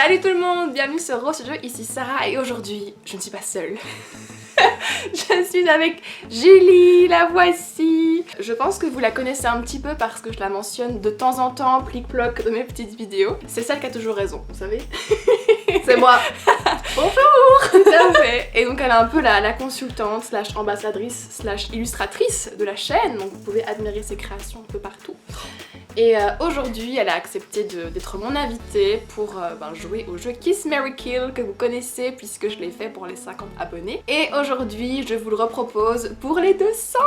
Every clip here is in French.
Salut tout le monde, bienvenue sur Rose Jeu, ici Sarah et aujourd'hui, je ne suis pas seule. Je suis avec Julie, la voici. Je pense que vous la connaissez un petit peu parce que je la mentionne de temps en temps, plic-ploc, dans mes petites vidéos. C'est celle qui a toujours raison, vous savez. C'est moi. Bonjour. Tout à fait. Et donc elle est un peu la consultante, slash ambassadrice, slash illustratrice de la chaîne, donc vous pouvez admirer ses créations un peu partout. Et aujourd'hui, elle a accepté d'être mon invitée pour jouer au jeu Kiss, Marry, Kill que vous connaissez puisque je l'ai fait pour les 50 abonnés. Et aujourd'hui, je vous le repropose pour les 200.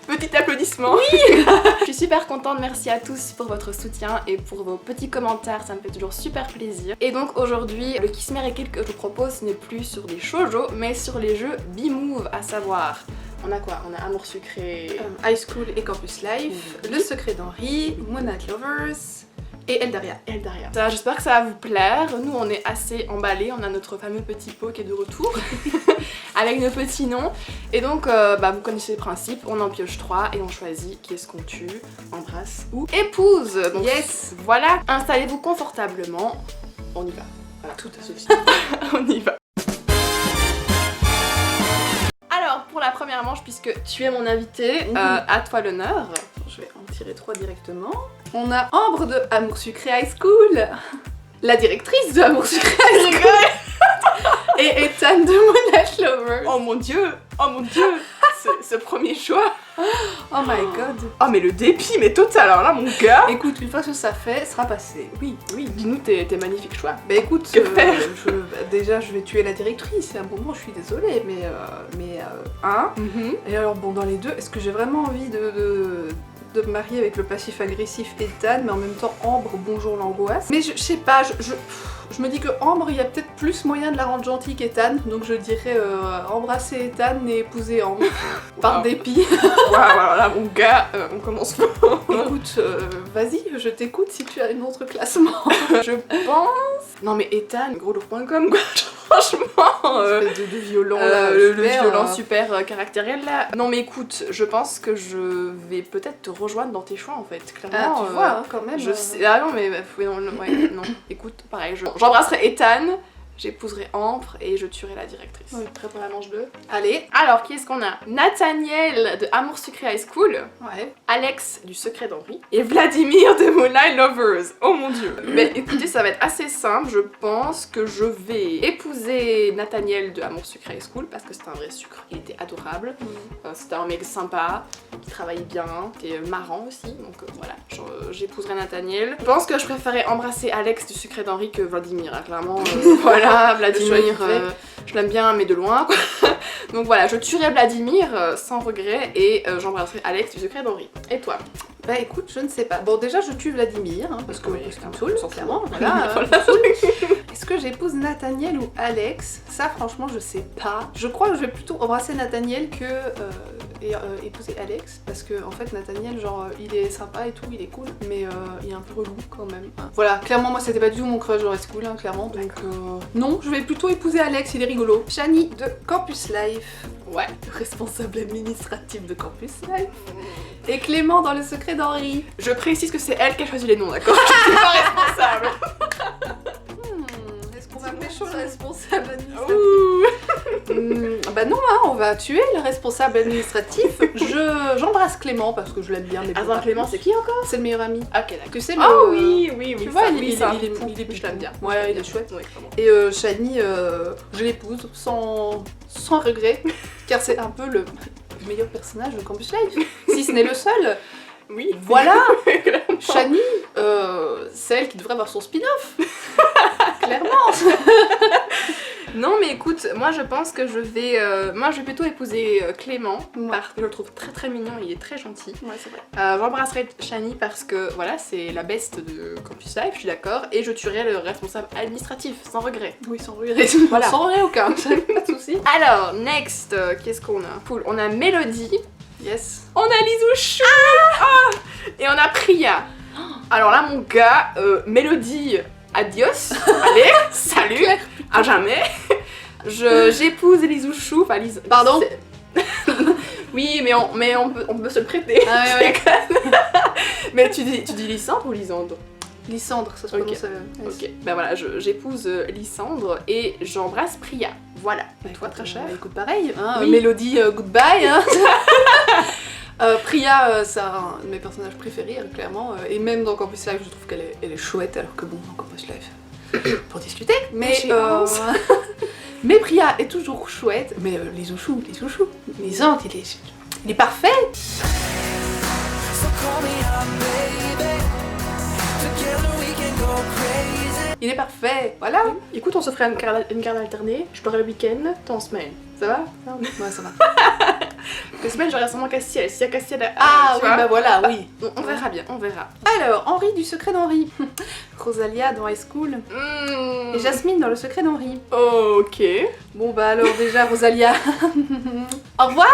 Petit applaudissement. Oui. Je suis super contente, merci à tous pour votre soutien et pour vos petits commentaires, ça me fait toujours super plaisir. Et donc aujourd'hui, le Kiss, Marry, Kill que je vous propose, ce n'est plus sur des shoujo, mais sur les jeux B-Move, à savoir... On a quoi? On a Amour Sucré, High School et Campus Life, Le Secret d'Henri, Moonlight Lovers et Eldaria. J'espère que ça va vous plaire. Nous, on est assez emballés. On a notre fameux petit pot qui est de retour avec nos petits noms. Et donc, vous connaissez le principe. On en pioche 3 et on choisit qui est-ce qu'on tue, embrasse ou épouse. Donc, yes. Voilà. Installez-vous confortablement. On y va. Voilà. Tout à fait. On y va. Alors, pour la première manche, puisque tu es mon invité, à toi l'honneur. Je vais en tirer 3 directement. On a Ambre de Amour Sucré High School, la directrice de Amour Sucré High School, et Ethan de Moonlight Lovers. Oh mon dieu, ce premier choix. Oh my god. Oh mais le dépit, mais total, alors là mon gars. Écoute, une fois que ça fait, sera passé. Oui, dis-nous tes magnifiques choix. Bah écoute, que faire déjà je vais tuer la directrice, à un moment je suis désolée, Et alors bon, dans les deux, est-ce que j'ai vraiment envie de me marier avec le passif agressif Ethan, mais en même temps Ambre, bonjour l'angoisse. Mais je sais pas, je me dis que Ambre, il y a peut-être plus moyen de la rendre gentille qu'Ethan, donc je dirais embrasser Ethan et épouser Ambre, par dépit. Waouh, là mon gars, on commence pas. Écoute, vas-y, je t'écoute si tu as un autre classement. Je pense... Non mais Ethan, groslourd.com quoi, franchement... de violon là, le violon super caractériel là. Non mais écoute, je pense que je vais peut-être te rejoindre dans tes choix en fait, clairement. Ah tu vois, hein, quand même. Je sais... Ah non mais... non, écoute, pareil, j'embrasserai Ethan, j'épouserai Ambre et je tuerai la directrice. Oui. Prêt pour la manche 2? Allez. Alors, qui est-ce qu'on a? Nathaniel de Amour Sucré High School, Ouais. Alex du Secret d'Henri et Vladimir de Moonlight Lovers. Oh mon dieu. Mais écoutez, ça va être assez simple. Je pense que je vais épouser Nathaniel de Amour Sucré High School parce que c'était un vrai sucre. Il était adorable. C'était un mec sympa, qui travaillait bien, qui était marrant aussi. Donc voilà, j'épouserai Nathaniel. Je pense que je préférais embrasser Alex du Secret d'Henri que Vladimir. Hein, clairement, voilà, Vladimir, je l'aime bien mais de loin quoi. Donc voilà, je tuerai Vladimir sans regret et j'embrasserai Alex du Secret d'Henri. Et toi? Bah écoute, je ne sais pas. Bon déjà je tue Vladimir, hein, parce qu'il me saoule, clairement. Voilà, Est-ce que j'épouse Nathaniel ou Alex? Ça franchement je sais pas. Je crois que je vais plutôt embrasser Nathaniel que épouser Alex, parce que en fait Nathaniel genre il est sympa et tout, il est cool, mais il est un peu relou quand même. Voilà, clairement moi c'était pas du tout mon crush dans High School, hein, clairement, donc non, je vais plutôt épouser Alex, il est rigolo. Shani de Campus Life. Ouais, responsable administratif de Campus Life. Et Clément dans Le Secret d'Henri. Je précise que c'est elle qui a choisi les noms, d'accord? Je suis pas responsable. Est-ce qu'on va pécho le responsable administratif? Bah non, hein, on va tuer le responsable administratif. J'embrasse Clément parce que je l'aime bien. Mais Attends, Clément, c'est qui encore? C'est le meilleur ami. Ok, d'accord. Tu sais, Oh oui. Tu vois, ça, il est je l'aime bien. Ouais, il est chouette. Oui, vraiment. Et Shani, je l'épouse sans regret, car c'est un peu le meilleur personnage de Campus Life, si ce n'est le seul. Oui. Voilà. Shani, c'est elle qui devrait avoir son spin-off. Clairement. Non mais écoute, moi je pense que je vais plutôt épouser Clément parce que je le trouve très très mignon, il est très gentil. Ouais, c'est vrai. J'embrasserai Shani parce que voilà, c'est la best de Campus Life, je suis d'accord, et je tuerai le responsable administratif, sans regret. Oui, sans regret. Voilà. Sans regret aucun, pas de soucis. Alors, next, qu'est-ce qu'on a? Cool, on a Mélodie. Yes. On a Lizouchou. Et on a Priya. Alors là mon gars, Mélodie, adios. Allez, salut, à jamais. J'épouse Lizouchou, enfin Lise... Pardon. Oui, mais on peut se le prêter. Ah ouais. Mais tu dis Lysandre ou Lisandre? Lysandre, ça se Ok. prononce. Ok, ben voilà, j'épouse Lysandre et j'embrasse Priya. Voilà, et toi très cher. Écoute, pareil, hein, Oui. Mélodie, goodbye. Hein. Priya, c'est un de mes personnages préférés, clairement. Et même dans Campus Life, je trouve elle est chouette, alors que bon, dans Campus Life, pour discuter. Mais, J'ai honte. mais Priya est toujours chouette. Mais les chouchous. Lysandre, il est parfait. Il est parfait, voilà. Écoute, on se ferait une garde alternée. Je pars le week-end, t'es en semaine. Ça va? Ouais, ça va. Les semaines, j'aurai sûrement Castiel. S'il y a Castiel, Ah tu oui, vois. bah voilà, oui. On verra bien, on verra. Alors, Henri du secret d'Henri. Rosalia dans High School. Et Jasmine dans le secret d'Henri. Ok. Bon bah alors déjà Rosalia. Au revoir.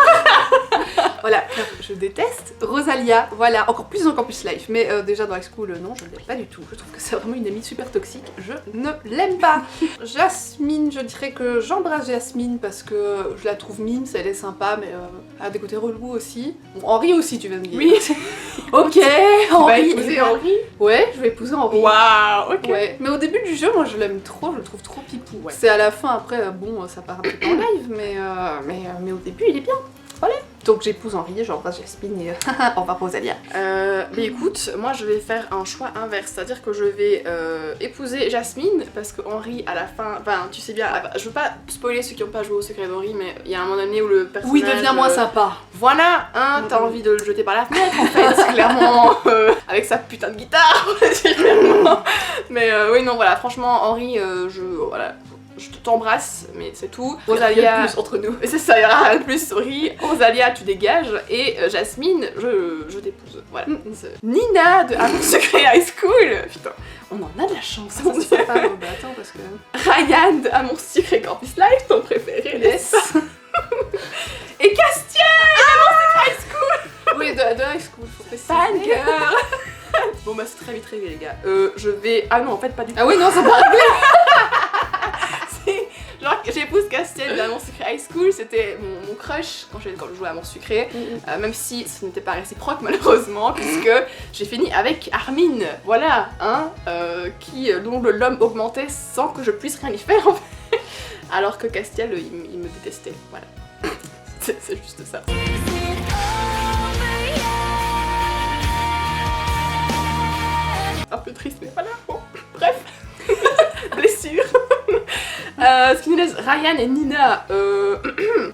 Voilà, je déteste Rosalia, voilà, encore plus dans Campus Life, mais déjà dans High School, non, je ne l'aime pas du tout. Je trouve que c'est vraiment une amie super toxique, je ne l'aime pas. Jasmine, je dirais que j'embrasse Jasmine parce que je la trouve mime, elle est sympa, mais elle a des côtés relous aussi. Bon, Henri aussi, tu vas me dire. Oui. Ok, Tu vas Henri. épouser Henri? Ouais, je vais épouser Henri. Waouh, ok. Ouais, mais au début du jeu, moi je l'aime trop, je le trouve trop pipou. Ouais. C'est à la fin, après, bon, ça part un peu en live, mais au début, il est bien. Voilà. Donc j'épouse Henri, j'embrasse Jasmine et au revoir Rosalia. Mais écoute, moi je vais faire un choix inverse, c'est-à-dire que je vais épouser Jasmine parce que Henri à la fin, enfin tu sais bien, je veux pas spoiler ceux qui n'ont pas joué au secret d'Henri, mais il y a un moment donné où le personnage... Oui, devient moins sympa. Voilà, hein, t'as envie de le jeter par la fenêtre en fait, clairement, avec sa putain de guitare, on va dire clairement. Mais oui, non, voilà, franchement, Henri, voilà, je t'embrasse, mais c'est tout. Rosalia, plus entre nous. et c'est ça, il y aura rien de plus, sorry. Rosalia, tu dégages, et Jasmine, je t'épouse. Voilà. C'est Nina de Amour Secret High School. Putain, on en a de la chance, mon C'est dieu. sympa, bah attends, parce que... Ryan de Amour Secret Campus Life, ton préféré. Yes. Et Castiel d'Amour Secret High School. Oui, de High School, faut préciser. Fangirl. Bon bah c'est très vite réglé les gars. Je vais... Ah non, en fait pas du tout. Ah oui, non, c'est pas réglé. Genre j'épouse Castiel dans Amour Sucré High School, c'était mon crush quand je jouais à Amour Sucré, même si ce n'était pas réciproque malheureusement, puisque j'ai fini avec Armin, voilà, hein, dont l'homme augmentait sans que je puisse rien y faire en fait, alors que Castiel il me détestait, voilà. C'est juste ça. Un peu triste mais voilà, bon, bref. Blessure. Ce qui nous laisse Ryan et Nina.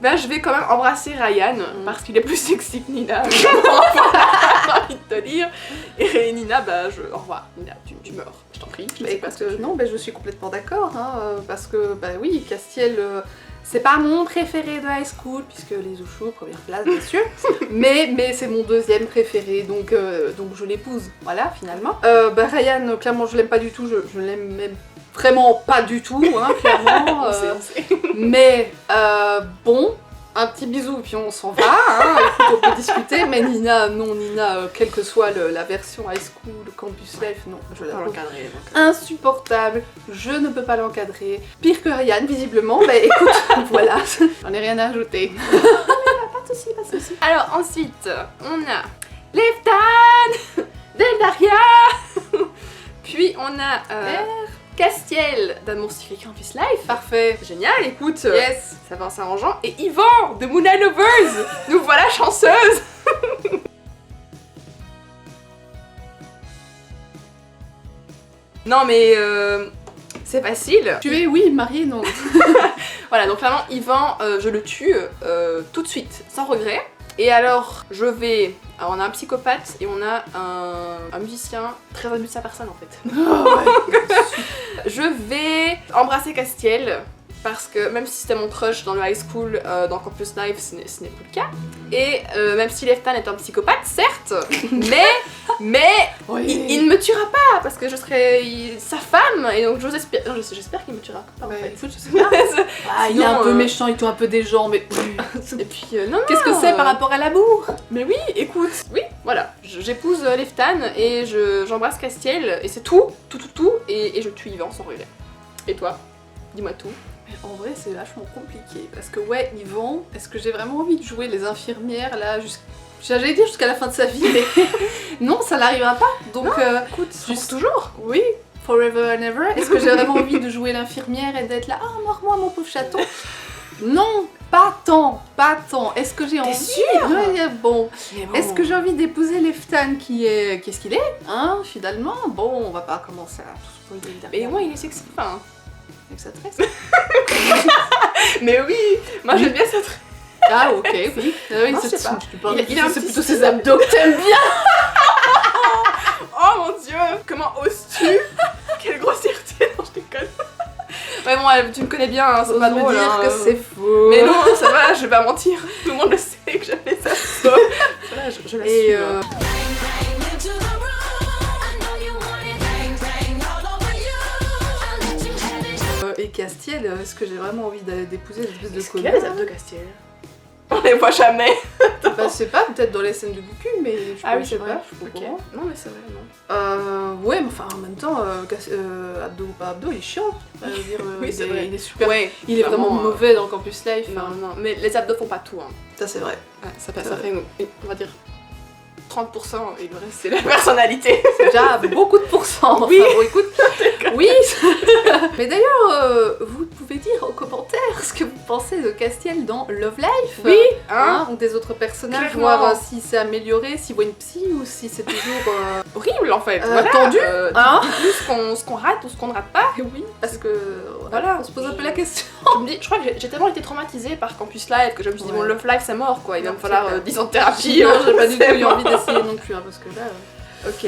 Ben, je vais quand même embrasser Ryan parce qu'il est plus sexy que Nina. J'ai envie de te dire. Et Nina, bah, au revoir. Nina, tu meurs. Je t'en prie. Je Mais sais pas écoute, ce que je non, je suis complètement d'accord, hein, parce que, bah oui, Castiel, c'est pas mon préféré de High School, puisque les Ouchous, première place, bien sûr, mais c'est mon deuxième préféré, donc je l'épouse, voilà, finalement. Bah Ryan, clairement, je l'aime pas du tout, je l'aime même vraiment pas du tout, hein, clairement, on sait. mais bon... Un petit bisou, puis on s'en va, hein, écoute, on peut discuter, mais Nina, non, Nina, quelle que soit la version High School, Campus Life, non, je la trouve l'encadrer. insupportable, je ne peux pas l'encadrer. Pire que Ryan, visiblement, bah écoute, voilà, j'en ai rien à ajouter. Pas de soucis, pas de soucis. Alors ensuite, on a Leftan, Deldaria, puis on a Castiel d'Amour Secret Campus Life. Parfait. Génial, écoute, Yes. ça va en s'arrangeant. Et Yvan de Moonlight Lovers, nous voilà chanceuses. Non mais c'est facile. Tu es, oui, mariée, non. Voilà, donc clairement Yvan, je le tue tout de suite, sans regret. Et alors, alors on a un psychopathe et on a un musicien très imbu de sa personne en fait. Oh, ouais. Je vais embrasser Castiel parce que même si c'était mon crush dans le high school, dans Campus Life, ce n'est plus le cas. Et même si Leftan est un psychopathe, certes, mais Oui. il ne me tuera pas parce que je serai sa femme et donc j'espère qu'il me tuera pas. en Ouais, fait. écoute, je sais pas. Ah, il est un Sinon, peu méchant, il tue un peu des gens, mais... Et puis non, Qu'est-ce que c'est par rapport à l'amour? Mais oui, écoute, oui, voilà, j'épouse Leftan et j'embrasse Castiel et c'est tout, et je tue Yvan sans regret. Et toi? Dis-moi tout. En vrai, c'est vachement compliqué, parce que ouais, Yvan, est-ce que j'ai vraiment envie de jouer les infirmières, là, J'allais dire jusqu'à la fin de sa vie, mais non, ça n'arrivera pas. Donc, Écoute, juste toujours. oui, forever and ever. Est-ce que j'ai vraiment envie de jouer l'infirmière et d'être là, ah, mors-moi mon pauvre chaton? Non, pas tant, pas tant. Est-ce que j'ai envie? sûre? Ouais, bon. Mais bon. Est-ce que j'ai envie d'épouser Leftan qui est... Qu'est-ce qu'il est? Hein, finalement? Bon, on va pas commencer à tout spoiler. Mais moi, il est sexy, enfin. Avec sa tresse. Mais oui, moi j'aime bien cette. Ah, ok, oui. Ah, oui, Non, c'est je sais pas. Il a un c'est petit plutôt style. ses abdos que t'aimes bien. Oh mon dieu, comment oses-tu? Quelle grossièreté, non, je déconne. Ouais, bon, tu me connais bien, hein, c'est pas me drôle. dire hein. que c'est faux. Mais non, ça va, je vais pas mentir. Tout le monde le sait que j'aime les abdos. Voilà, je l'assume. Et et Castiel, est-ce que j'ai vraiment envie d'épouser cette espèce de Est-ce qu'il y a connard? des abdos Castiel? On les voit jamais. Bah, c'est pas peut-être dans les scènes de Goku, mais je Ah oui, sais c'est pas, vrai. je suis pas Ok. au courant. Non, mais c'est vrai, non. Ouais, mais enfin en même temps, Abdo ou pas Abdo, il est chiant. Je veux dire, Oui, c'est il, vrai. il est super. Ouais, Il est vraiment mauvais dans Campus Life. Non, hein. non, mais les abdos font pas tout. Hein. Ça c'est vrai. Ouais, ça fait, on va dire, 30% et le reste c'est la personnalité. C'est déjà beaucoup de pourcents. Oui. Enfin, bon, écoute. Oui. Mais d'ailleurs, vous pouvez dire en commentaire ce que vous pensez de Castiel dans Love Life. Oui, Hein, ou des autres personnages, Clairement. voir si c'est amélioré, s'il voit une psy ou si c'est toujours horrible en fait. tendu, hein. Dites-nous ce qu'on rate ou ce qu'on ne rate pas. oui, parce que Voilà. on se pose un peu la question. Je crois que j'ai tellement été traumatisée par Campus Life que je me suis dit, Ouais. bon, Love Life c'est mort quoi, il va Non, me falloir c'est clair. 10 ans de thérapie. Non, j'ai pas du tout c'est eu envie mort. d'essayer non plus, hein, parce que là. Ok,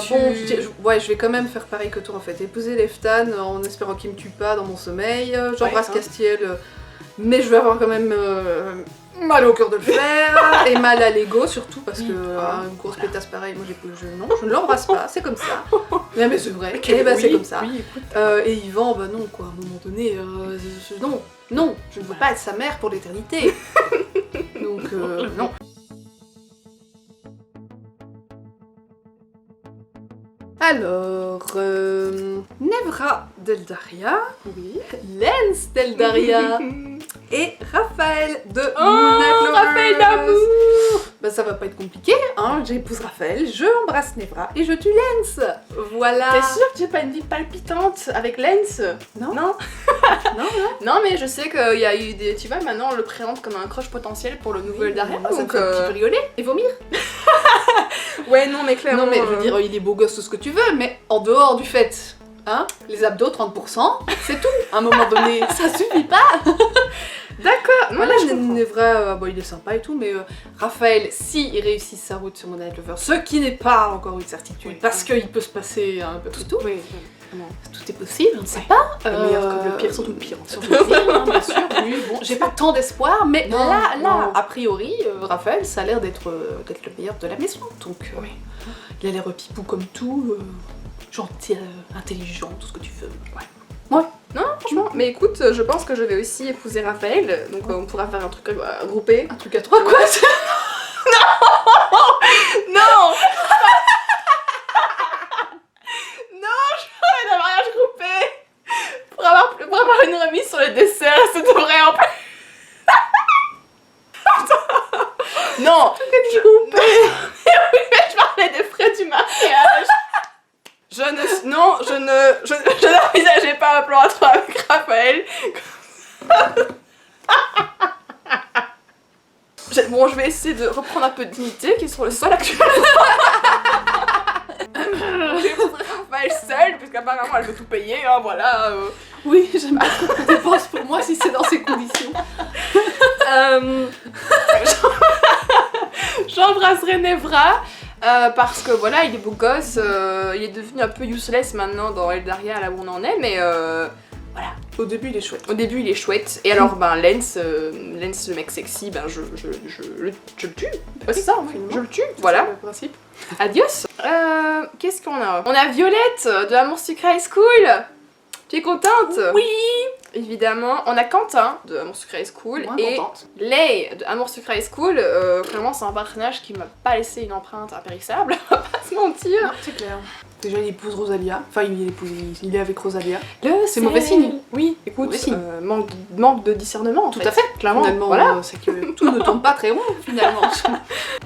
Bon, donc ouais, je vais quand même faire pareil que toi en fait. Épouser Leftan en espérant qu'il me tue pas dans mon sommeil. J'embrasse Ouais, hein. Castiel, mais je vais avoir quand même mal au cœur de le faire et mal à l'ego surtout parce que une grosse pétasse pareille, moi je ne l'embrasse pas, c'est comme ça. Mais c'est vrai, eh ben, c'est comme ça. Oui, écoute. Et Yvan, bah non quoi, à un moment donné, non, je ne veux pas être sa mère pour l'éternité. Donc non. Alors, Nevra d'Eldaria, Oui. Lens d'Eldaria et Raphaël de Oh, Moonlight Lovers. Raphaël d'amour. Bah ça va pas être compliqué, hein, j'épouse Raphaël, je embrasse Nevra et je tue Lens. Voilà. T'es sûre que tu n'as pas une vie palpitante avec Lens? Non. Non. Non, Non, mais je sais qu'il y a eu des. Tu vois, maintenant on le présente comme un crush potentiel pour le nouveau Eldaria. Moi, ça me Donc, fait un petit peu rigoler et vomir. ouais, non, mais clairement. Non mais je veux dire, il est beau gosse tout ce que tu veux, mais en dehors du fait, hein, les abdos 30%, c'est tout. À un moment donné, ça suffit pas. D'accord. Non, Voilà, là, je comprends. Nevra, bon, il est sympa et tout, mais Raphaël, si il réussit sa route sur Moonlight Lover, ce qui n'est pas encore une certitude, Oui. parce qu'il peut se passer un peu tout, Oui, vraiment. tout est possible, on ne sait Ouais. pas. Le meilleur comme le pire sont tout pire. Sur le pire, hein, bien sûr, oui, bon, j'ai pas tant d'espoir, mais Non, là, non. a priori, Raphaël, ça a l'air d'être le meilleur de la maison, donc Oui. il a l'air pipou comme tout, gentil, intelligent, tout ce que tu veux. Non, franchement, mais écoute, je pense que je vais aussi épouser Raphaël, donc on pourra faire un truc groupé. Un truc à trois, quoi. Non. Non, je ferai un mariage groupé pour avoir une remise sur les desserts, ça devrait en plus. Non, groupé. Oui, mais je parlais des frais du mariage. Je n'envisageais pas un plan à trois avec Raphaël. Bon, je vais essayer de reprendre un peu de dignité qui est sur le sol actuellement. Je vais épouser Raphaël seule, puisqu'apparemment elle veut tout payer, hein, voilà. Oui, j'aime bien qu'on dépense pour moi si c'est dans ces conditions. J'embrasserai Nevra. Parce que voilà, il est beau gosse, il est devenu un peu useless maintenant dans Eldaria, là où on en est, mais voilà. Au début, il est chouette. Au début, il est chouette. Et alors, ben, Lens, le mec sexy, ben, je le tue. Ouais, c'est ça, ouais, je le tue. Voilà. le principe. Adios. Qu'est-ce qu'on a? On a Violette de Amour Sucré High School. Tu es contente? Oui. Évidemment. On a Quentin de Amour Sucré High School. Moins Et contente. Lay de Amour Sucré High School. Clairement, c'est un personnage qui m'a pas laissé une empreinte impérissable. On va pas se mentir. Non, c'est clair. Déjà, il épouse Rosalia. Enfin, il est avec Rosalia. C'est mauvais signe. Oui, écoute, Mauvais signe. manque de discernement. Tout à fait. Clairement. Finalement, Voilà. c'est que tout ne tombe pas très rond, finalement.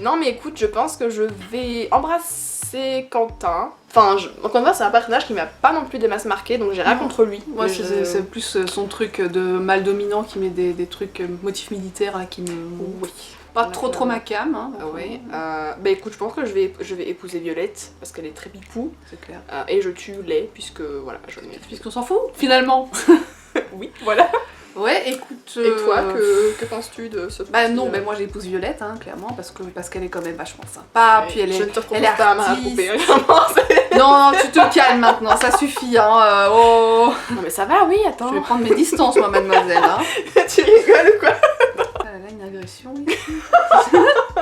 Non, mais écoute, je pense que je vais embrasser Quentin. Enfin, encore une fois, c'est un personnage qui m'a pas non plus des masses marquées, donc j'ai rien contre lui. Moi, Mais c'est plus son truc de mal dominant qui met des trucs motifs militaires là, qui me. Oui. Pas Voilà, trop ma cam. Hein, Ah ouais. Bah écoute, je pense que je vais épouser Violette parce qu'elle est très pipou. c'est clair. Et je tue Lay puisque voilà, je mérite. Puisqu'on s'en fout, finalement. Oui, voilà. Ouais, écoute. Et toi, que penses-tu de ce Bah petit, non, mais moi j'épouse Violette, hein, clairement, parce qu'elle est quand même vachement sympa. ouais, Puis elle je est. ne te propose elle est pas à ma artiste. poupée, vraiment, Non, tu te calmes maintenant, ça suffit, hein. Oh. Non mais ça va, oui, attends. Je vais prendre mes distances, moi, mademoiselle. Hein. Tu rigoles ou quoi? Ah là là, une agression ici.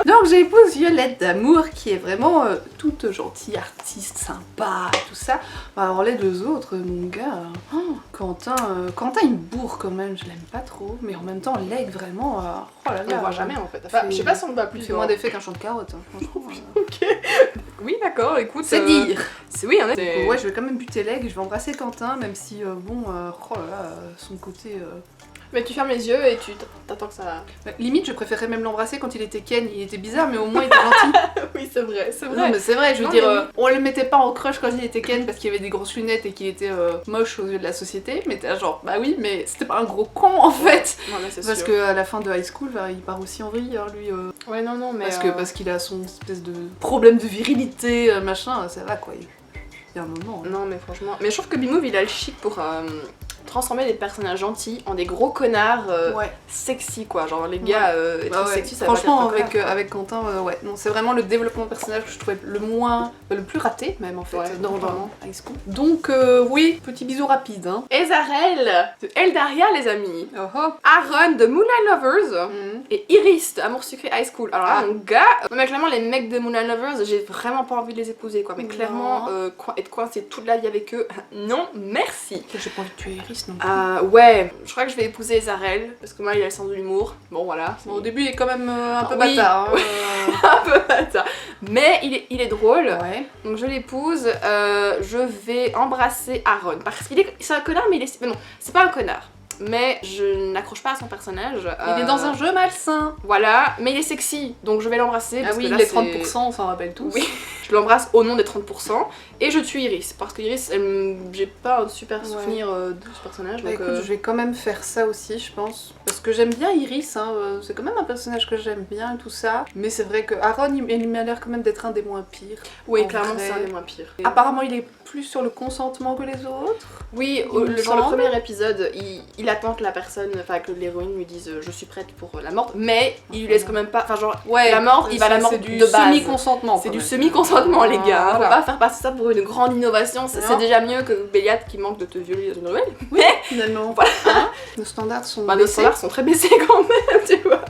Donc j'épouse Violette d'Amour qui est vraiment toute gentille, artiste, sympa, tout ça. Alors les deux autres, mon gars, Quentin il me bourre quand même, je l'aime pas trop, mais en même temps Leg vraiment, oh là On là. le voit jamais en fait. Enfin, je sais pas si on le voit plus. Il fait moins d'effet qu'un champ de carottes, hein, franchement. Oui, d'accord, écoute. C'est dire. Oui, en Donc, effet. ouais, je vais quand même buter Leg, je vais embrasser Quentin, même si, bon, oh là là, son côté... Mais tu fermes les yeux et tu t'attends que ça. Limite, je préférais même l'embrasser quand il était Ken, il était bizarre, mais au moins il était gentil. Oui, c'est vrai, c'est Non, vrai. mais c'est vrai, je veux Non, dire, mais oui. on le mettait pas en crush quand il était Ken parce qu'il avait des grosses lunettes et qu'il était moche aux yeux de la société, mais t'es là genre, bah oui, mais c'était pas un gros con en fait. Non, mais c'est Parce sûr. qu'à la fin de High School, bah, il part aussi en vrille, hein, lui. Ouais, non, non, mais. Parce qu'il a son espèce de problème de virilité, machin, ça va quoi. Il y a un moment. Hein. Non, mais franchement. Mais je trouve que Bimove il a le chic pour transformer des personnages gentils en des gros connards Ouais. sexy quoi. Genre les gars être Bah ouais. sexy, ça va Franchement, pas être un avec Quentin, ouais. Non, c'est vraiment le développement de personnage que je trouvais le plus raté, même en fait, Ouais, dans vraiment. High School. Donc, oui, petit bisou rapide. Hein. Ezarel de Eldaria, les amis. Oh oh. Aaron de Moonlight Lovers. Mhm. Et Iris de Amour Sucré High School. Alors là, Ah. mon gars, non, mais clairement, les mecs de Moonlight Lovers, j'ai vraiment pas envie de les épouser quoi. Mais Non. clairement, être coincé toute la vie avec eux, non, merci. J'ai pas envie de tuer Iris non plus. Ouais, je crois que je vais épouser Ezarel parce que moi, il a le sens de l'humour. Bon, voilà. Bon, au début, il est quand même un peu Oui. bâtard. Hein, un peu bâtard. Mais il est drôle. Ouais. Donc je l'épouse, je vais embrasser Aaron parce c'est un connard mais mais non, c'est pas un connard. Mais je n'accroche pas à son personnage. Il est dans un jeu malsain. Voilà, mais il est sexy, donc je vais l'embrasser. Ah parce oui, que là, les c'est- 30%, on s'en rappelle tous. Oui, je l'embrasse au nom des 30%. Et je tue Iris, parce que Iris, j'ai pas un super souvenir de ce personnage. Bah, Donc, écoute, je vais quand même faire ça aussi, je pense. Parce que j'aime bien Iris, hein, c'est quand même un personnage que j'aime bien et tout ça. Mais c'est vrai que Aaron, il m'a l'air quand même d'être un des moins pires. oui, en clairement, vrai. c'est un des moins pires. Apparemment, il est plus sur le consentement que les autres. Oui, Il me le semble. premier épisode, il attend que la personne, enfin que l'héroïne lui dise je suis prête pour la mort, mais il lui laisse quand même pas, enfin genre la mort, il va la mort c'est du de base. semi-consentement. C'est quand du même. semi-consentement les gars, Voilà. faut pas faire passer ça pour une grande innovation, c'est Non. déjà mieux que Béliat qui manque de te violer dans une ruelle. Finalement. Voilà. Hein, nos standards sont Bah, nos baissés. standards sont très baissés quand même, tu vois.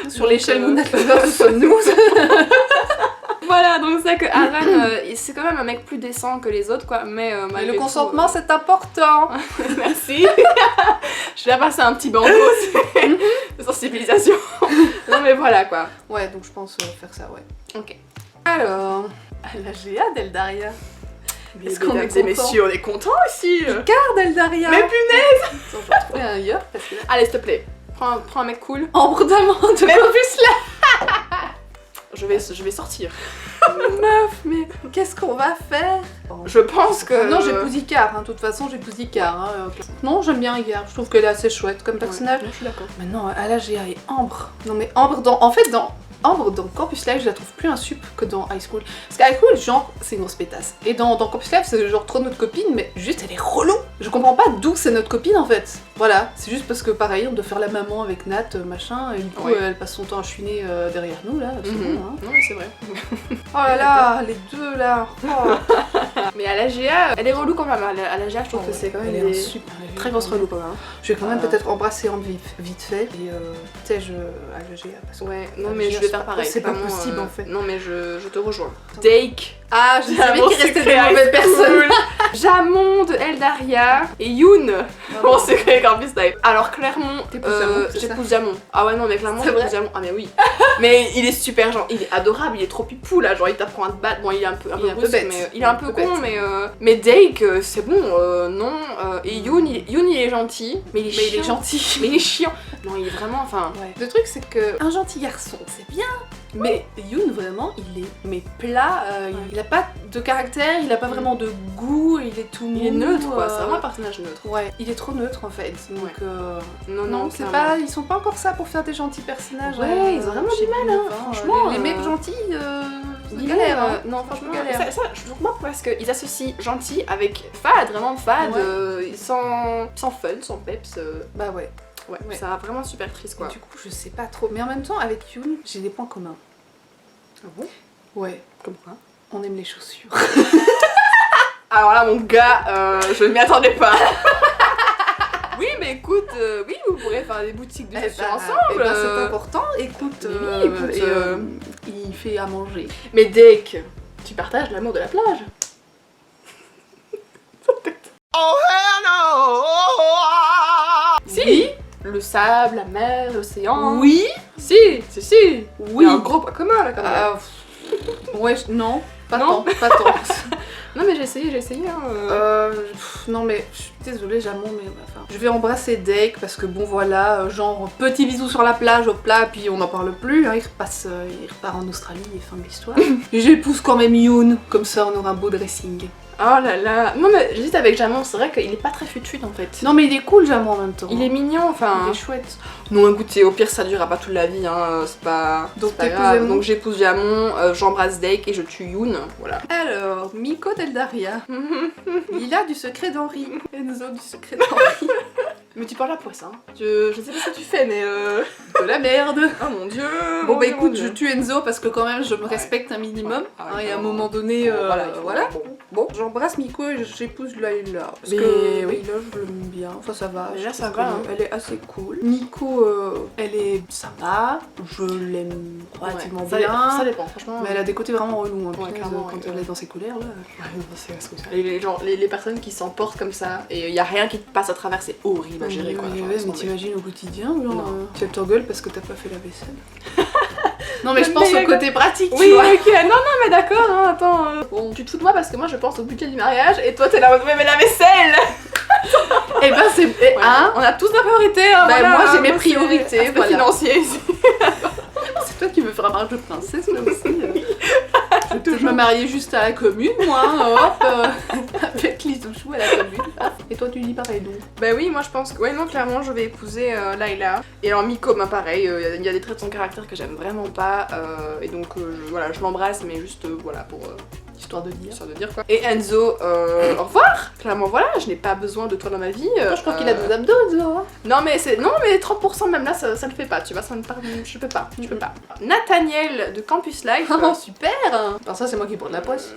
Sur l'échelle Donc, Moonlight Lovers, nous sommes nous. Voilà, donc c'est que Aaron, c'est quand même un mec plus décent que les autres quoi, mais Mais malgré le tout, consentement, c'est important. Merci. Je vais passer un petit banco de sensibilisation. Non mais voilà quoi. Ouais, donc je pense faire ça, ouais. Ok. Alors, la GA d'Eldaria. Est-ce qu'on est Mesdames et content messieurs, on est contents ici. Car d'Eldaria. Mais punaise. Attends, je vais retrouver un yop parce que là... Allez s'il te plaît, prends un mec cool. Ambre d'amande. Mais en plus là. Je vais sortir. Meuf, mais qu'est-ce qu'on va faire? Je pense que... Non, j'épouse Icar, hein. De toute façon, j'épouse Icar. Hein. Non, j'aime bien Icar. Je trouve qu'elle est assez chouette comme personnage. Ouais, je suis d'accord. Mais non, à la GA et Ambre. Non, mais Ambre dans... En fait, dans Campus Life, je la trouve plus un sup que dans High School. Parce qu'à High School, genre, c'est une grosse pétasse. Et dans Campus Life, c'est genre trop notre copine, mais juste, elle est relou. Je comprends pas d'où c'est notre copine, en fait. Voilà, c'est juste parce que, pareil, on doit faire la maman avec Nat, machin, et du coup, Ouais. Elle passe son temps à chouiner derrière nous, là. C'est bon, hein. Non mais c'est vrai. Oh là là, les deux, là. Oh. Mais à la GA, elle est relou quand même. À la GA, je trouve que c'est quand même Elle est des super. très grosses relou quand même. Je vais quand même peut-être embrasser Ambre vite fait, et t'es-je à la GA, parce que... Ouais, non La mais GA, je vais faire pareil. c'est pas vraiment, possible, en fait. Non mais je te rejoins. Dake. Ah, je savais Amour qu'il restait Sucré des mauvaises High personnes. School. Jamon de Eldaria et Yoon. Bon, c'est créé Campus Life. Alors clairement, j'épouse Jamon. Ah ouais non mais clairement j'épouse Jamon. Ah mais oui. Mais il est super genre, il est adorable, il est trop pipou là, genre il t'apprend à te battre. Bon il est un peu brusque, bête. mais il est un peu con mais Dake c'est bon non et Yoon il est gentil mais il est gentil. Mais il est chiant. Non il est vraiment enfin. Ouais. Le truc c'est que un gentil garçon c'est bien. Mais Yoon vraiment il est plat, il a pas de caractère, il a pas vraiment de goût, il est tout mou. Il est neutre quoi, c'est vraiment un personnage neutre. Ouais, il est trop neutre en fait. Donc non c'est pas, ils sont pas encore ça pour faire des gentils personnages. Ouais, ils ont vraiment du mal hein, franchement. Les mecs gentils, ils galèrent. Non franchement, ça je comprends parce qu'ils associent gentil avec fade, vraiment fade, sans fun, sans peps. Bah ouais. Ouais, ça vraiment super triste quoi. Et du coup, je sais pas trop. Mais en même temps, avec Yoon, j'ai des points communs. Ah bon? Ouais. Comme quoi? On aime les chaussures. Alors là, mon gars, je ne m'y attendais pas. Oui, mais écoute, oui, vous pourrez faire des boutiques de chaussures ensemble. C'est important. Écoute, il fait à manger. Mais Dake, tu partages l'amour de la plage. Oh hell no! Si. Oui. Le sable, la mer, l'océan. Oui. Si. Oui. Il y a un Oui. gros point commun là quand même. Ouais, non. Pas Non. tant. Non mais j'ai essayé hein. Non mais je suis désolée Jamon mais enfin je vais embrasser Dake parce que bon voilà genre petit bisou sur la plage au plat puis on n'en parle plus hein, il repart en Australie et fin de l'histoire. Et j'épouse quand même Yoon comme ça on aura un beau dressing. Oh là là. Non mais j'hésite avec Jamon, c'est vrai qu'il est pas très fut en fait. Non mais il est cool Jamon en même temps. Il est mignon enfin. Il est chouette. Non écoutez, au pire ça durera pas toute la vie hein, c'est pas grave. Donc j'épouse Jamon, j'embrasse Dake et je tue Yoon, voilà. Alors, Miko d'Eldaria. Lila du secret d'Henri. Enzo du secret d'Henri. Mais tu parles à poisson. Je sais pas ce que tu fais mais De la merde. oh mon dieu. Bon bah écoute, je tue Enzo parce que quand même je me respecte un minimum. Et à un moment donné, voilà. Bon, j'embrasse Miko et j'épouse Layla. Parce que oui. Layla, je l'aime bien. Enfin, ça va. Layla, je ça trouve va, qu'elle- hein. Elle est assez cool. Miko, elle est sympa. Je l'aime relativement bien. Ça dépend franchement. Mais elle a des côtés vraiment relous. Hein, Ouais, punaise, clairement, quand ouais. elle est dans ses colères là. Les personnes qui s'emportent comme ça et il y a rien qui te passe à travers, c'est horrible à gérer quoi. Ouais, Enfin, mais laisse tomber. t'imagines au quotidien, genre, Non. tu t'engueules parce que t'as pas fait la vaisselle. Non mais je Mais pense au d'accord. côté pratique, Oui, tu vois. ok, non, mais d'accord, hein, attends. Bon, tu te fous de moi parce que moi je pense au budget du mariage et toi t'es là, ouais, mais la vaisselle. Et ben c'est... Hein, On a tous nos priorités, hein, Bah, voilà, moi, j'ai hein, mes c'est priorités, aspect voilà. financier ici. c'est toi qui veux faire un mariage de princesse là aussi. Je vais peut-être me marier juste à la commune, moi, hop, avec les douchous à la commune. Et toi tu dis pareil donc. Bah oui, moi je pense que, ouais, non, clairement je vais épouser Layla. Et alors Miko, bah pareil, il y a des traits de son caractère que j'aime vraiment pas. Et donc voilà, je l'embrasse, mais juste voilà pour. Histoire de dire. Histoire de dire quoi. Et Enzo, au revoir. Clairement voilà, je n'ai pas besoin de toi dans ma vie. Je crois qu'il a des abdos, Enzo. Hein. Non mais 30% même là ça le fait pas, tu vois, ça ne parle, je peux pas. Nathaniel de Campus Life. Oh super. Enfin ça c'est moi qui prends de la poisse.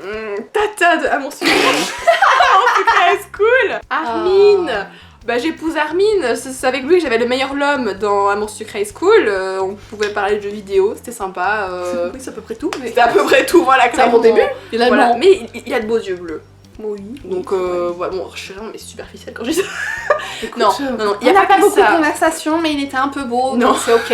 Tata de Amour Sucré. Amour Sucré High School. Armin. Bah j'épouse Armin, c'est avec lui que j'avais le meilleur l'homme dans Amour Sucré High School, on pouvait parler de jeux vidéo, c'était sympa. Oui c'est à peu près tout. Mais... C'était à peu près tout, voilà, c'est à mon clairement. début. Finalement. Voilà. Mais il a de beaux yeux bleus. Oui. Donc voilà, bon, je suis vraiment mais superficielle quand je dis ça. Écoute, Non, il y a on n'a pas pas que beaucoup de ça. conversation, mais il était un peu beau, Non. donc c'est ok.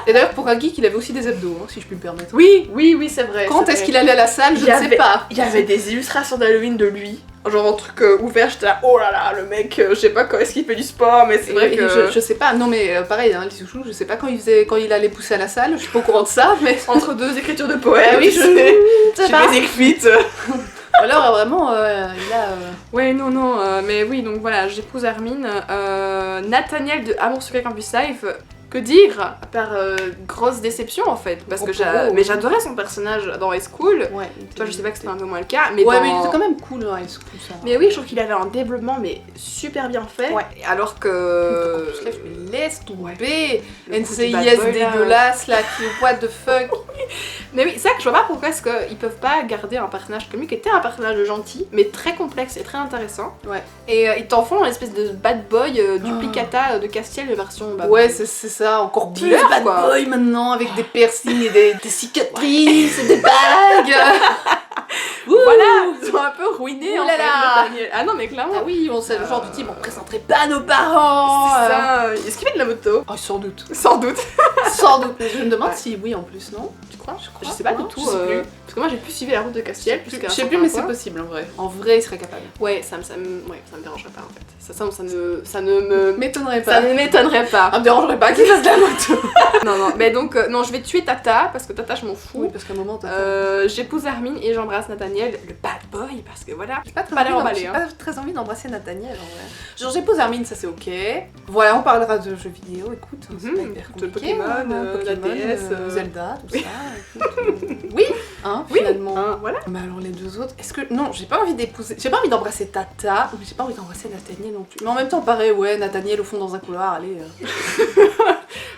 Et d'ailleurs, pour un geek, il avait aussi des abdos, hein, si je puis me permettre. Oui, c'est vrai. Quand c'est est-ce vrai. qu'il allait à la salle, je Il y ne sais avait- pas. Il y avait des illustrations d'Halloween de lui. Genre un truc ouvert, j'étais là, oh là là, le mec, je sais pas quand est-ce qu'il fait du sport, mais c'est vrai Et que... je sais pas, non mais pareil, hein, les chouchous, je sais pas quand il allait pousser à la salle, je suis pas au courant de ça, mais. Entre deux écritures de poèmes, Ah oui, tu sais, sais j'ai pas. des écrites. Alors vraiment, il a. Ouais, non, mais oui, donc voilà, j'épouse Armin. Nathaniel de Amour Sucré Campus Life, que dire à part grosse déception en fait, parce que mais j'adorais son personnage dans High School. Ouais. Toi, je sais pas que c'était un peu moins le cas, mais Ouais, dans- mais il était quand même cool, ouais, ce coup, ça. Mais oui, je trouve qu'il avait un développement mais super bien fait. Ouais. Alors que. Je me laisse tomber. Le coup du NCIS bad boy, là. dégueulasse là, qui what the fuck. Mais oui, c'est ça que je vois pas pourquoi est-ce qu'ils peuvent pas garder un personnage comme lui qui était un personnage gentil, mais très complexe et très intéressant. Ouais. Et ils t'en font une espèce de bad boy duplicata de Castiel version. Bah, Ouais, c'est ça, encore plus Dealer, bad quoi. boy maintenant, avec des piercings et des cicatrices et des bagues. Ouh, voilà, ils ont un peu ruiné Ouh en là fait, là. Nathaniel. Ah non mais clairement. Ah oui, c'est le genre du type, on présenterait pas nos parents. C'est ça. Est-ce qu'il fait de la moto? Oh, sans doute. Sans doute. Sans doute. Mais je me demande Ouais. si oui en plus, non? Tu crois? crois, Je sais pas du non, tout. je sais plus. Parce que moi j'ai plus suivi la route de Castiel. Je sais plus, mais c'est possible en vrai. En vrai, il serait capable. Ouais, ça me dérangerait pas en fait. Ça ne me M'étonnerait ça pas. ne m'étonnerait pas. Ça me dérangerait pas qu'il fasse de la moto. Non, non, mais donc, non, je vais tuer Tata parce que Tata, je m'en fous. Oui, parce qu'à un moment, t'as. J'épouse Hermine et j'embrasse Nathaniel, le bad boy, parce que voilà. J'ai pas très Pas l'air envie emballé, j'ai hein. pas très envie d'embrasser Nathaniel en vrai. Genre j'épouse Hermine, ça c'est ok. Voilà, on parlera de jeux vidéo, écoute, c'est pas hyper de compliqué. Pokémon, hein, la DS, Zelda, tout ça. Écoute, oui, hein, Oui, finalement. hein, voilà. Mais alors les deux autres, est-ce que. Non, j'ai pas envie d'épouser. J'ai pas envie d'embrasser Tata, mais j'ai pas envie d'embrasser Nathaniel non plus. Mais en même temps, pareil, ouais, Nathaniel au fond dans un couloir, allez.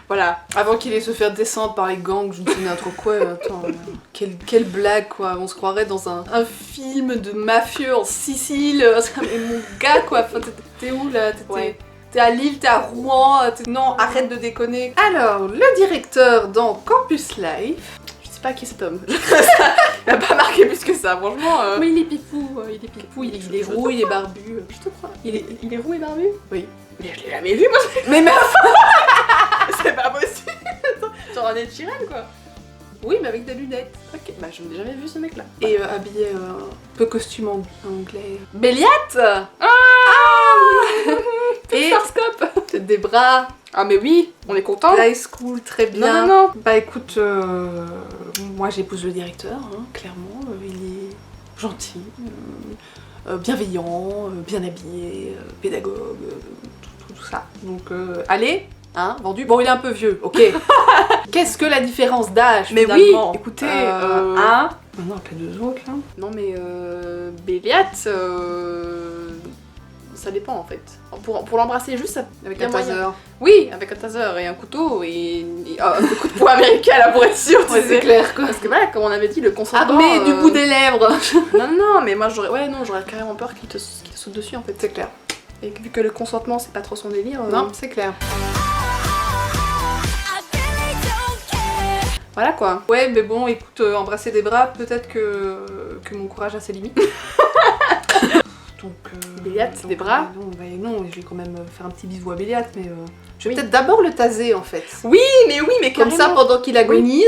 Voilà. Avant qu'il ait se faire descendre par les gangs, je ne sais pas trop quoi, attends, quelle blague quoi, on se croirait dans un film de mafieux en Sicile, mais mon gars quoi, enfin, t'es où là? Ouais. T'es à Lille, t'es à Rouen, non, arrête de déconner. Alors, le directeur dans Campus Life. Je sais pas qui est cet homme. Il a pas marqué plus que ça, franchement. Mais il est pipou, il est roux, il est barbu. Je te crois. Il est roux et barbu? Oui. Mais je l'ai jamais vu, moi. Mais meuf. C'est pas possible. Genre un Ed Sheeran, quoi. Oui, mais avec des lunettes. Ok, bah je n'ai jamais vu ce mec-là. Et habillé un peu costume anglais. Béliat. Ah Et Farscope. des bras. Ah mais oui, on est content. High school, très bien. Non, non, non. Bah écoute, moi j'épouse le directeur, hein, clairement. Il est gentil, bienveillant, bien habillé, pédagogue, tout ça. Donc allez, hein, vendu. Bon, il est un peu vieux, ok. Qu'est-ce que la différence d'âge Mais finalement? oui, écoutez, un. Non, pas deux autres là. Non mais Béliat, ça dépend en fait. Pour l'embrasser juste, ça... Avec y a un moyen. taser. Oui, avec un taser et un couteau et un coup de poing américain là pour être sûr, tu Ouais, sais. c'est clair quoi. Parce que voilà, comme on avait dit, le consentement... Armé du bout des lèvres. Non, non, mais moi j'aurais... Ouais, non, j'aurais carrément peur qu'il te saute dessus en fait. C'est clair. Et vu que le consentement c'est pas trop son délire... Non, c'est clair. Voilà quoi. Ouais, mais bon, écoute, embrasser des bras, peut-être que mon courage a ses limites. Donc, Béliat, donc, des bras. non, je vais quand même faire un petit bisou à Béliat, mais je vais peut-être d'abord le taser en fait. Oui, mais Comme ça, carrément. pendant qu'il agonise.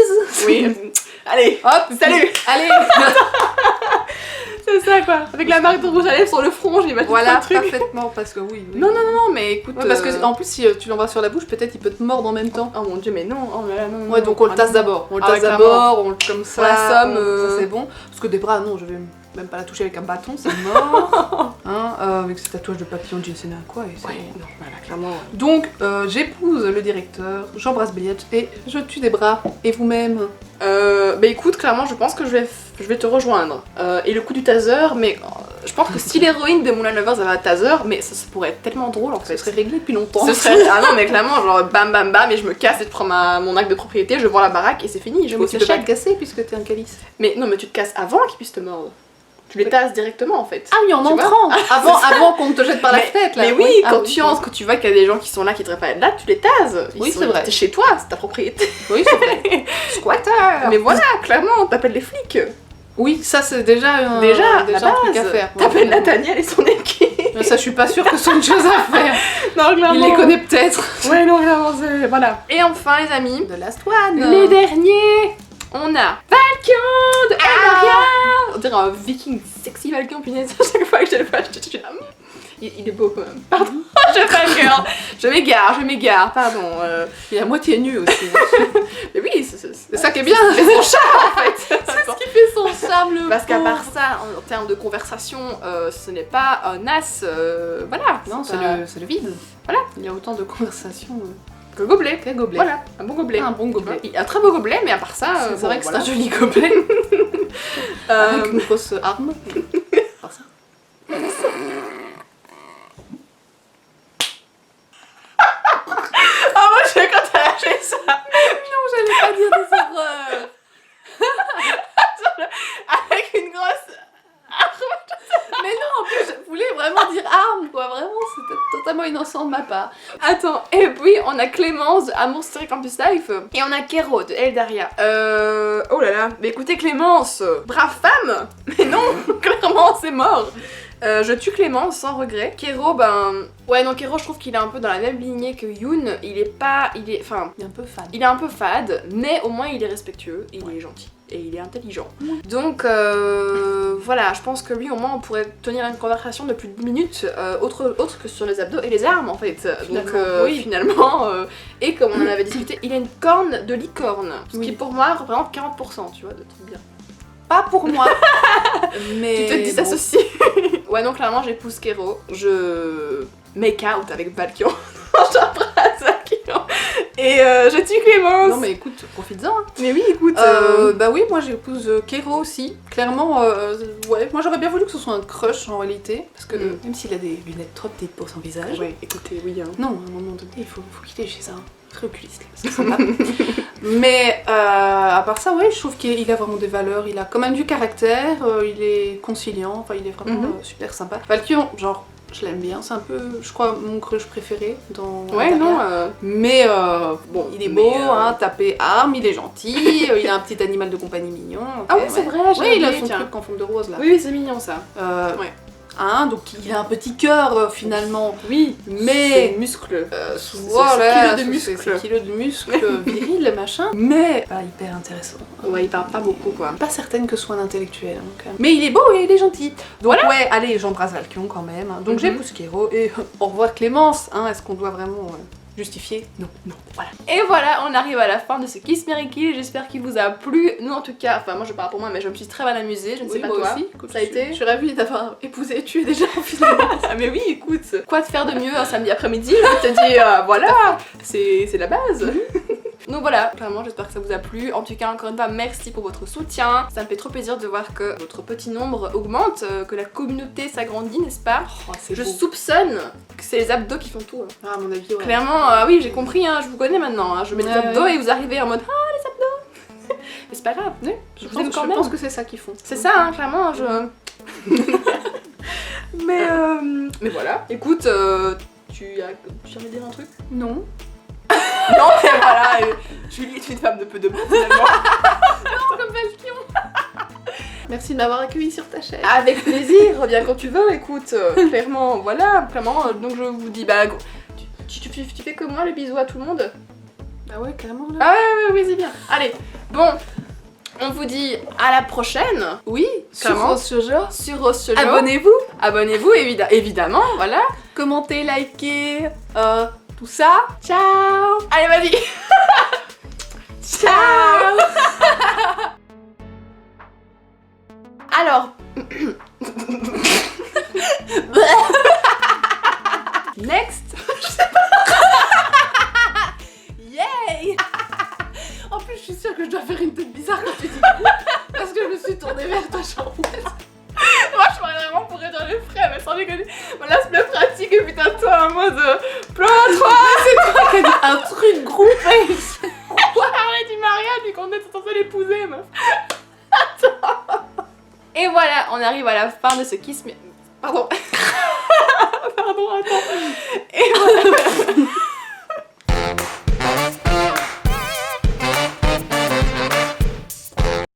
Oui. Allez, Hop, salut. Allez. C'est ça quoi. Avec la marque de rouge à lèvres sur le front, j'imagine Voilà, le truc. parfaitement, parce que oui. Non, non, non, non, mais écoute... Ouais, parce que en plus, si tu l'embrasses sur la bouche, peut-être il peut te mordre en même temps. Oh mon dieu, mais non, oh là là, non. Ouais, donc on le tasse d'abord. On le tasse d'abord, on le comme ça. Pour la somme, ça c'est bon. Parce que des bras, non, je vais même pas la toucher avec un bâton, c'est mort. Hein, avec ce tatouage de papillon de Jensen à quoi et c'est- Ouais, non, voilà, clairement. Donc, j'épouse le directeur, j'embrasse Béliat et je tue des bras. Et vous-même? Bah écoute, clairement, je pense que je vais te rejoindre. Et le coup du taser, mais je pense que si l'héroïne de Moulin Lovers avait un taser, mais ça pourrait être tellement drôle en fait. Ce serait réglé depuis longtemps. Ce serait... Ah non, mais clairement, genre bam bam bam, et je me casse et je prends mon acte de propriété, je vends la baraque et c'est fini. Je Mais me tu peux pas te casser puisque t'es un calice. Mais non, mais tu te casses avant qu'ils puissent te mordre. Tu les tasses directement en fait. Ah oui, en Tu vois entrant. Avant qu'on ne te jette par la fenêtre là. Mais oui, Ah quand tu entres, quand tu vois qu'il y a des gens qui sont là, qui devraient pas être là, tu les tases. Oui, c'est vrai. T'es chez toi, c'est ta propriété. Oui, c'est vrai. Squatter. Mais voilà, clairement, t'appelles les flics. Oui, ça c'est déjà un Déjà, la truc base. à faire. T'appelles Nathaniel et son équipe. Mais ça, je suis pas sûre que c'est une chose à faire. Non, clairement. Il les connaît peut-être. Ouais, non, clairement, c'est... Voilà. Et enfin, les amis, The Last One. les derniers, on a Valkion de Ellaria. On dirait un viking sexy Valkion, punaise, à chaque fois que je le vois, je suis là... Il est beau quand même. Pardon, je m'égare, pardon. Il est à moitié nu aussi. Mais oui, C'est ça qui est bien. c'est son charme en fait. C'est ce qui fait son charme, le Parce qu'à pauvre. part ça, en termes de conversation, ce n'est pas un as, voilà. Non, pas- c'est le vide. Voilà. Il y a autant de conversations que le gobelet. qu'un gobelet. Voilà, un bon gobelet. Un bon gobelet. Un très beau gobelet, mais à part ça, C'est bon, vrai que voilà. c'est un joli gobelet. Avec une grosse arme. Par ça. Ah moi je sais quand t'as lâché ça. Non, j'allais pas dire des horreurs. Avec une grosse... Mais non, en plus, je voulais vraiment dire arme, quoi. Vraiment, c'était totalement innocent de ma part. Attends, et puis on a Clémence de Amour Story Campus Life et on a Kéro de Eldaria. Oh là là, mais écoutez Clémence, brave femme. Mais non, clairement c'est mort. Je tue Clémence sans regret. Kéro, ben... Ouais, non, Kéro, je trouve qu'il est un peu dans la même lignée que Yoon. Il est pas... Il est... Enfin... Il est un peu fan. Il est un peu fade, mais au moins il est respectueux, et il est gentil. Et il est intelligent. Donc voilà, je pense que lui au moins on pourrait tenir une conversation de plus de 10 minutes autre que sur les abdos et les armes en fait. Donc oui. finalement, et comme on en avait discuté, il a une corne de licorne. Ce Oui. qui pour moi représente 40%, tu vois, de trucs bien. Pas pour moi. Mais Tu te disassocies. Ouais, donc clairement j'épouse Kéro. Je make out avec Valkion. J'embrasse Valkion. Et je tue Clémence. non mais écoute, profites-en. Hein. Mais oui, écoute. Bah oui, moi j'épouse Kéro aussi. Clairement, ouais, moi j'aurais bien voulu que ce soit un crush en réalité. Parce que même s'il a des lunettes trop petites pour son visage. Ouais, écoutez, oui. Hein. Non, à un moment donné, il faut qu'il ait chez un très oculiste là, c'est sympa. Mais à part ça, ouais, je trouve qu'il a vraiment des valeurs, il a quand même du caractère, il est conciliant, enfin il est vraiment super sympa. Valkyrion, genre, je l'aime bien, c'est un peu, je crois, mon crush préféré dans Ouais, Eldaria. non. Mais bon, il est beau, mais, hein, tapé arme, il est gentil, il a un petit animal de compagnie mignon. ok, Ah ouais, c'est vrai, j'ai Ouais, il a oublié, son tiens. truc en forme de rose là. Oui, oui, c'est mignon ça. Ouais. Hein, donc il a un petit cœur finalement. Oui, Mais muscles. voilà, kilos de muscles. c'est kilos de muscles virils, machin. Mais pas hyper intéressant. Ouais, il parle pas beaucoup quoi. Pas certaine que ce soit un intellectuel. Donc, mais il est beau et il est gentil. Donc ouais, allez, j'embrasse Valkion quand même. Hein. Donc j'épouse Kéro et au revoir Clémence. Hein, est-ce qu'on doit vraiment justifier? Non, non, voilà. Et voilà, on arrive à la fin de ce Kiss Mary Kill. J'espère qu'il vous a plu. Nous en tout cas, enfin moi je parle pour moi, mais je me suis très mal amusée. Je ne sais pas moi toi. aussi. Écoute, Ça a été. Je suis ravie d'avoir épousé. Tu es déjà en finalement. Ah mais oui, écoute, quoi de faire de mieux un samedi après-midi? Je te dis, voilà, c'est la base. Donc voilà, clairement j'espère que ça vous a plu. En tout cas, encore une fois, merci pour votre soutien. Ça me fait trop plaisir de voir que votre petit nombre augmente, que la communauté s'agrandit, n'est-ce pas? Oh, c'est Je beau. soupçonne que c'est les abdos qui font tout. Hein. Ah, à mon avis, ouais. Clairement, oui, j'ai compris, hein, je vous connais maintenant. Hein. Je mets des Ouais, abdos ouais. et vous arrivez en mode ah les abdos. Mais c'est pas grave, Oui, je je vous aime quand même. pense que c'est ça qu'ils font. C'est ça, hein, clairement, je. Mais voilà. Écoute, tu as envie de dire un truc? Non. Non, mais voilà, Julie est une femme de peu de mots finalement. Comme Valkion. Merci de m'avoir accueilli sur ta chaîne. Avec plaisir, reviens quand tu veux, écoute, clairement, voilà, clairement, donc je vous dis, bah, tu fais comme moi le bisou à tout le monde? Ah ouais, carrément là. Ah ouais, oui, c'est bien. Allez, bon, on vous dit à la prochaine. Oui, sur Clairement. Rose Shoujo. Sur Rose Shoujo. Abonnez-vous, Abonnez-vous, évidemment, voilà. commentez, likez, tout ça. Ciao. Allez, vas-y. Ciao. Alors. Next. Yay. En plus, je suis sûre que je dois faire une tête bizarre quand tu dis parce que je me suis tournée vers toi, genre. Moi je parlais vraiment pour réduire les frais, mais sans déconner. Voilà, c'est bien pratique et putain toi en mode plan 3. C'est toi qui as dit un truc groupé. On parlait du mariage vu qu'on était censé l'épouser, meuf. Attends. Et voilà, on arrive à la fin de ce Kiss Me. Pardon. Pardon, attends. Et